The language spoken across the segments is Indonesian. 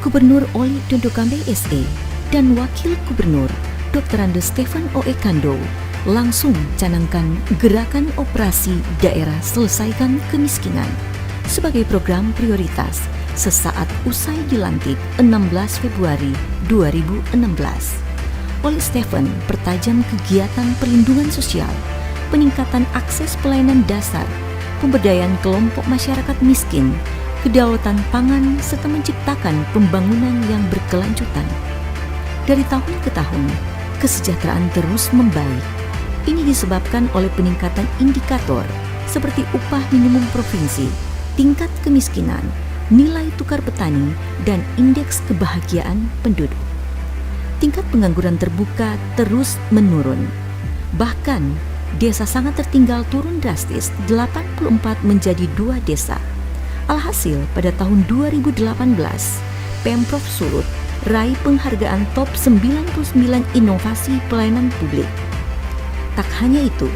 Gubernur Oli Dondo Kambe SE dan Wakil Gubernur Dr. Andes Stefan O.E. Kando langsung canangkan gerakan operasi daerah selesaikan kemiskinan sebagai program prioritas sesaat usai dilantik 16 Februari 2016. Oli Stefan pertajam kegiatan perlindungan sosial, peningkatan akses pelayanan dasar, pemberdayaan kelompok masyarakat miskin, kedaulatan pangan, serta menciptakan pembangunan yang berkelanjutan. Dari tahun ke tahun, kesejahteraan terus membaik. Ini disebabkan oleh peningkatan indikator seperti upah minimum provinsi, tingkat kemiskinan, nilai tukar petani, dan indeks kebahagiaan penduduk. Tingkat pengangguran terbuka terus menurun. Bahkan, desa sangat tertinggal turun drastis 84 menjadi 2 desa. Alhasil, pada tahun 2018, Pemprov Sulut raih penghargaan top 99 inovasi pelayanan publik. Tak hanya itu,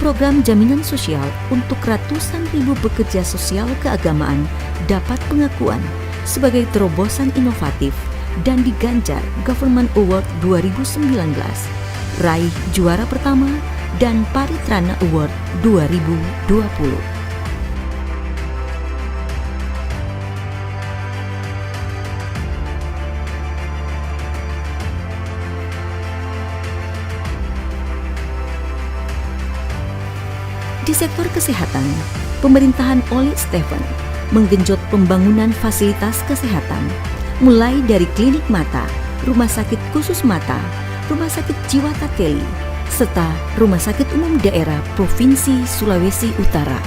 program jaminan sosial untuk ratusan ribu pekerja sosial keagamaan dapat pengakuan sebagai terobosan inovatif dan diganjar Government Award 2019, raih juara pertama dan Paritrana Award 2020. Di sektor kesehatan, pemerintahan Oli Stefan menggenjot pembangunan fasilitas kesehatan, mulai dari klinik mata, rumah sakit khusus mata, rumah sakit jiwa Tateli, serta rumah sakit umum daerah Provinsi Sulawesi Utara.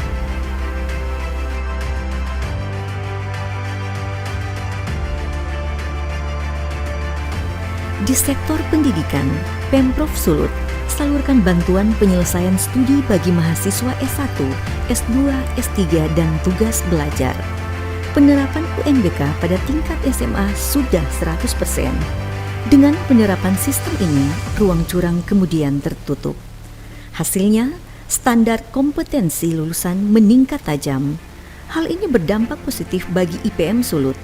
Di sektor pendidikan, Pemprov Sulut salurkan bantuan penyelesaian studi bagi mahasiswa S1, S2, S3, dan tugas belajar. Penerapan UNBK pada tingkat SMA sudah 100%. Dengan penerapan sistem ini, ruang curang kemudian tertutup. Hasilnya, standar kompetensi lulusan meningkat tajam. Hal ini berdampak positif bagi IPM Sulut.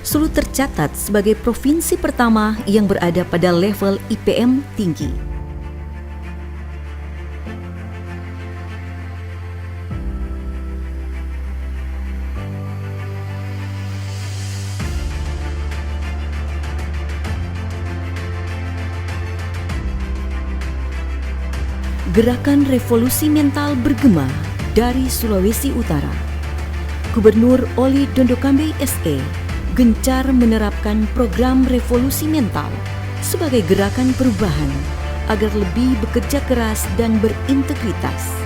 Sulut tercatat sebagai provinsi pertama yang berada pada level IPM tinggi. Gerakan revolusi mental bergema dari Sulawesi Utara. Gubernur Oli Dondo Kambe SE gencar menerapkan program revolusi mental sebagai gerakan perubahan agar lebih bekerja keras dan berintegritas.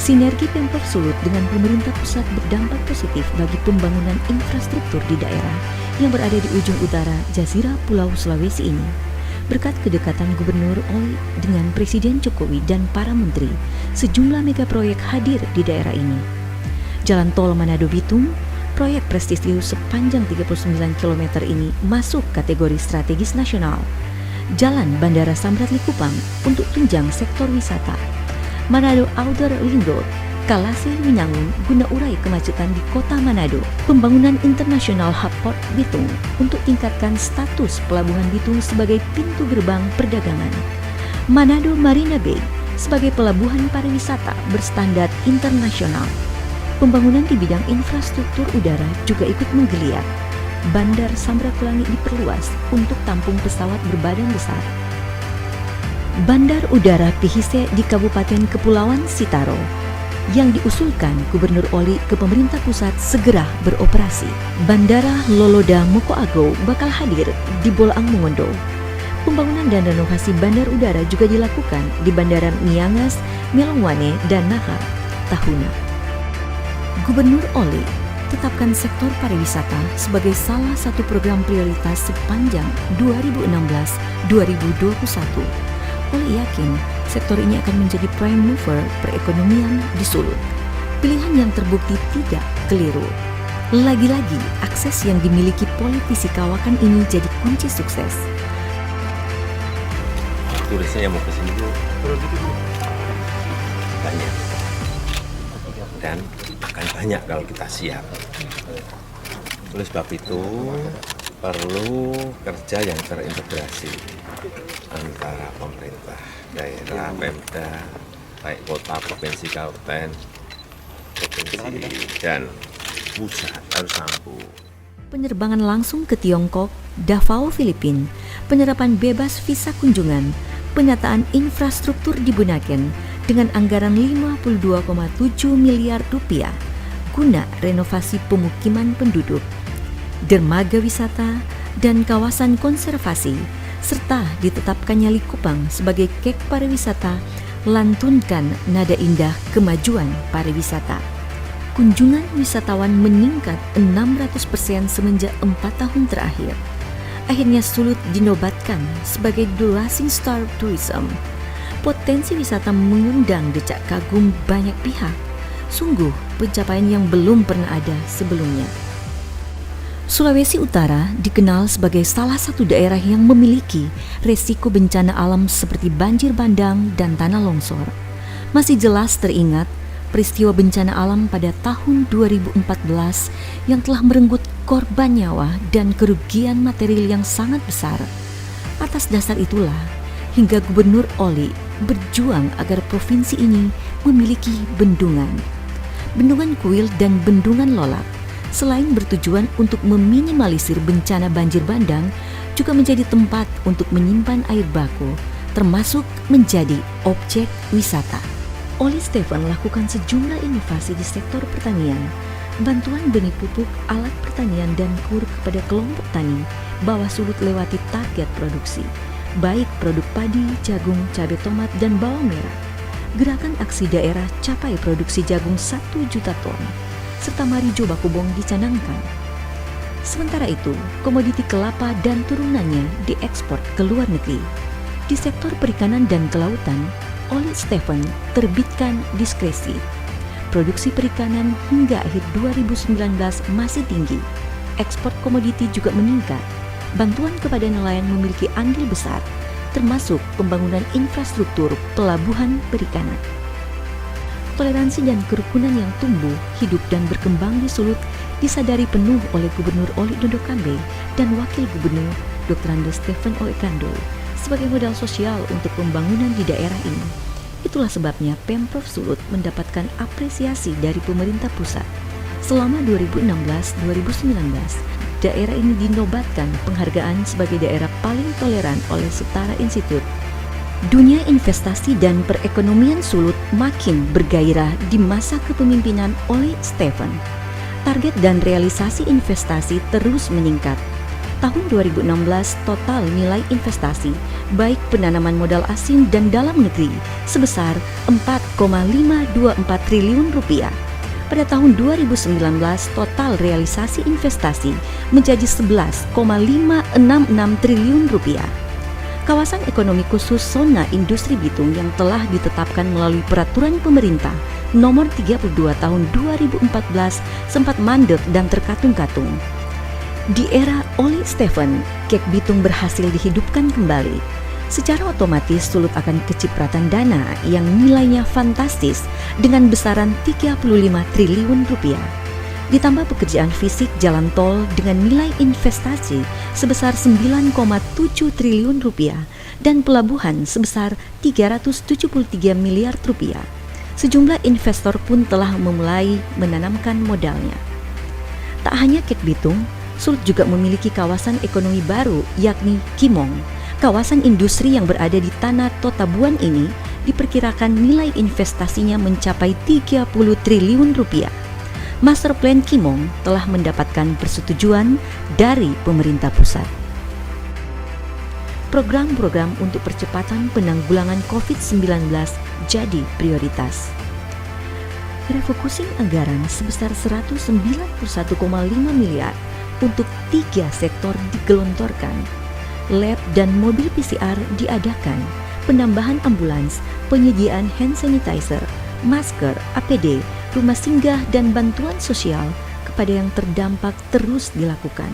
Sinergi Pemprov Sulut dengan pemerintah pusat berdampak positif bagi pembangunan infrastruktur di daerah yang berada di ujung utara Jazirah Pulau Sulawesi ini. Berkat kedekatan Gubernur Oli dengan Presiden Jokowi dan para menteri, sejumlah mega proyek hadir di daerah ini. Jalan Tol Manado-Bitung, proyek prestisius sepanjang 39 km ini masuk kategori strategis nasional. Jalan Bandara Samrat Likupang untuk tunjang sektor wisata. Manado Outer Ring Road, Kalasir Winangun guna urai kemacetan di kota Manado. Pembangunan International Hub Port Bitung untuk tingkatkan status Pelabuhan Bitung sebagai pintu gerbang perdagangan. Manado Marina Bay sebagai pelabuhan pariwisata berstandar internasional. Pembangunan di bidang infrastruktur udara juga ikut menggeliat. Bandar Samratulangi diperluas untuk tampung pesawat berbadan besar. Bandar Udara Pihise di Kabupaten Kepulauan Sitaro yang diusulkan Gubernur Oli ke pemerintah pusat segera beroperasi. Bandara Loloda Mokoago bakal hadir di Bolaang Mongondo. Pembangunan dan renovasi bandar udara juga dilakukan di Bandara Miangas, Melongwane, dan Naha, Tahuna. Gubernur Oli tetapkan sektor pariwisata sebagai salah satu program prioritas sepanjang 2016-2021. Oli yakin sektor ini akan menjadi prime mover perekonomian di Sulut. Pilihan yang terbukti tidak keliru. Lagi-lagi, akses yang dimiliki politisi kawakan ini jadi kunci sukses. Tulisnya yang mau kesini dulu. banyak dan akan banyak kalau kita siap. Oleh sebab itu perlu kerja yang terintegrasi antara pemerintah daerah, Pemda, baik kota, provinsi, kabupaten, provinsi, dan pusat harus sambung. Penerbangan langsung ke Tiongkok, Davao, Filipina, penyerapan bebas visa kunjungan, penataan infrastruktur di Bunaken dengan anggaran 52,7 miliar rupiah guna renovasi pemukiman penduduk, dermaga wisata, dan kawasan konservasi, serta ditetapkannya Likupang sebagai kek pariwisata, lantunkan nada indah kemajuan pariwisata. Kunjungan wisatawan meningkat 600% semenjak 4 tahun terakhir. Akhirnya Sulut dinobatkan sebagai The Rising Star Tourism. Potensi wisata mengundang decak kagum banyak pihak. Sungguh pencapaian yang belum pernah ada sebelumnya. Sulawesi Utara dikenal sebagai salah satu daerah yang memiliki resiko bencana alam seperti banjir bandang dan tanah longsor. Masih jelas teringat peristiwa bencana alam pada tahun 2014 yang telah merenggut korban nyawa dan kerugian material yang sangat besar. Atas dasar itulah, hingga Gubernur Oli berjuang agar provinsi ini memiliki bendungan. Bendungan Kuil dan Bendungan Lolak, selain bertujuan untuk meminimalisir bencana banjir bandang, juga menjadi tempat untuk menyimpan air baku, termasuk menjadi objek wisata. Oli Stefan lakukan sejumlah inovasi di sektor pertanian, bantuan benih pupuk, alat pertanian, dan kur kepada kelompok tani bawah Sulut lewati target produksi, baik produk padi, jagung, cabai tomat, dan bawang merah. Gerakan aksi daerah capai produksi jagung 1 juta ton, serta marijo bakubong dicanangkan. Sementara itu, komoditi kelapa dan turunannya diekspor ke luar negeri. Di sektor perikanan dan kelautan, Oli Stefan terbitkan diskresi. Produksi perikanan hingga akhir 2019 masih tinggi. Ekspor komoditi juga meningkat. Bantuan kepada nelayan memiliki andil besar, termasuk pembangunan infrastruktur pelabuhan perikanan. Toleransi dan kerukunan yang tumbuh, hidup, dan berkembang di Sulut disadari penuh oleh Gubernur Oli Dondo Kambe dan Wakil Gubernur Dr. Andes Stefan O. Ekando sebagai modal sosial untuk pembangunan di daerah ini. Itulah sebabnya Pemprov Sulut mendapatkan apresiasi dari pemerintah pusat. Selama 2016-2019, daerah ini dinobatkan penghargaan sebagai daerah paling toleran oleh Setara Institute. Dunia investasi dan perekonomian Sulut makin bergairah di masa kepemimpinan Oli Stefan. Target dan realisasi investasi terus meningkat. Tahun 2016 total nilai investasi baik penanaman modal asing dan dalam negeri sebesar 4,524 triliun rupiah. Pada tahun 2019 total realisasi investasi menjadi 11,566 triliun rupiah. Kawasan ekonomi khusus zona industri Bitung yang telah ditetapkan melalui peraturan pemerintah nomor 32 tahun 2014 sempat mandek dan terkatung-katung. Di era Oli Stefan, Kek Bitung berhasil dihidupkan kembali. Secara otomatis Sulut akan kecipratan dana yang nilainya fantastis dengan besaran 35 triliun rupiah. Ditambah pekerjaan fisik jalan tol dengan nilai investasi sebesar 9,7 triliun rupiah dan pelabuhan sebesar 373 miliar rupiah. Sejumlah investor pun telah memulai menanamkan modalnya. Tak hanya Kek Bitung, Sulut juga memiliki kawasan ekonomi baru yakni Kimong. Kawasan industri yang berada di Tanah Totabuan ini diperkirakan nilai investasinya mencapai 30 triliun rupiah. Master Plan Kimong telah mendapatkan persetujuan dari pemerintah pusat. Program-program untuk percepatan penanggulangan COVID-19 jadi prioritas. Refocusing anggaran sebesar 191,5 miliar untuk 3 sektor digelontorkan. Lab dan mobil PCR diadakan, penambahan ambulans, penyediaan hand sanitizer, masker, APD, rumah singgah dan bantuan sosial kepada yang terdampak terus dilakukan.